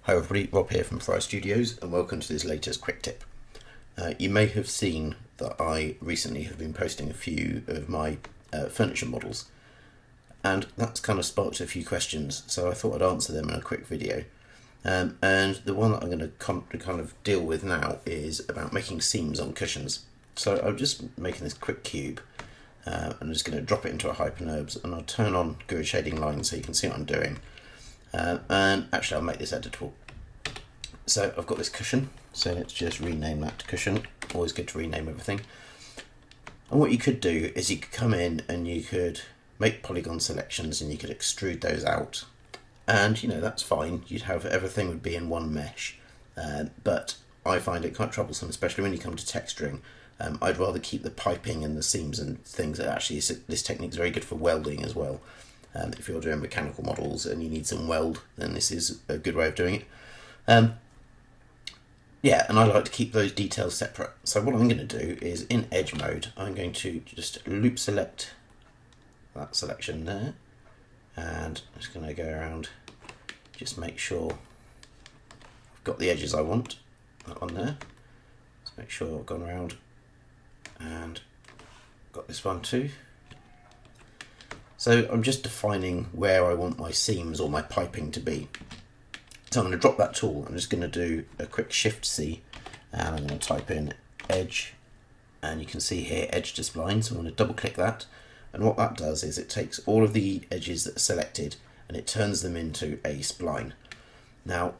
Hi everybody, Rob here from Fry Studios and welcome to this latest quick tip. You may have seen that I recently have been posting a few of my furniture models, and that's kind of sparked a few questions, so I thought I'd answer them in a quick video. And the one that I'm going to kind of deal with now is about making seams on cushions. So I'm just making this quick cube. I'm just going to drop it into a HyperNurbs and I'll turn on Grid Shading Line so you can see what I'm doing. And actually I'll make this editable. So I've got this cushion, so let's just rename that to cushion. Always good to rename everything. And what you could do is you could come in and you could make polygon selections and you could extrude those out. And you know, that's fine, you'd have everything would be in one mesh. But I find it quite troublesome, especially when you come to texturing. I'd rather keep the piping and the seams and things. Actually, this technique is very good for welding as well. If you're doing mechanical models and you need some weld, then this is a good way of doing it. Yeah, and I like to keep those details separate. So what I'm going to do is in edge mode, I'm going to just loop select that selection there. And I'm just going to go around, just make sure I've got the edges I want, that one there. Let's make sure I've gone around and got this one too. So I'm just defining where I want my seams or my piping to be. So I'm going to drop that tool. I'm just going to do a quick Shift C and I'm going to type in edge, and you can see here EdgetoSpline. So I'm going to double click that, and what that does is it takes all of the edges that are selected and it turns them into a spline. Now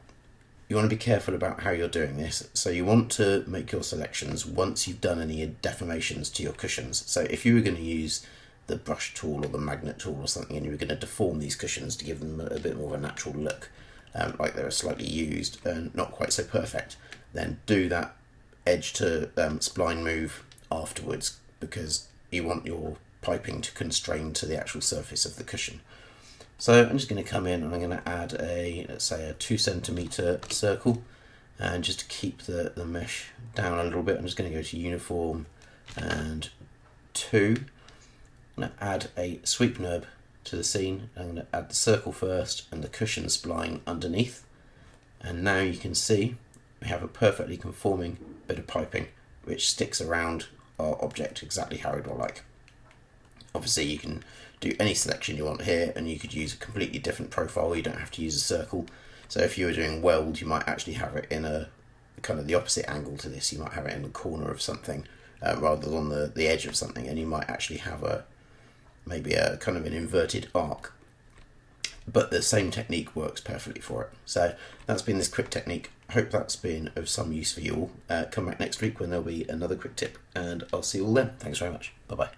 you want to be careful about how you're doing this. So you want to make your selections once you've done any deformations to your cushions. So if you were going to use the brush tool or the magnet tool or something and you were going to deform these cushions to give them a bit more of a natural look, like they're slightly used and not quite so perfect, then do that edge to spline move afterwards, because you want your piping to constrain to the actual surface of the cushion. So I'm just going to come in and I'm going to add a, let's say, a 2 centimeter circle, and just to keep the mesh down a little bit, I'm just going to go to uniform and 2. I'm going to add a sweep nub to the scene. I'm going to add the circle first and the cushion spline underneath, and now you can see we have a perfectly conforming bit of piping which sticks around our object exactly how we'd like. Obviously you can do any selection you want here, and you could use a completely different profile. You don't have to use a circle. So if you were doing weld, you might actually have it in a kind of the opposite angle to this. You might have it in the corner of something rather than on the edge of something, and you might actually have maybe a kind of an inverted arc, but the same technique works perfectly for it. So that's been this quick technique. Hope that's been of some use for you all. Come back next week when there'll be another quick tip, and I'll see you all then. Thanks very much. Bye bye.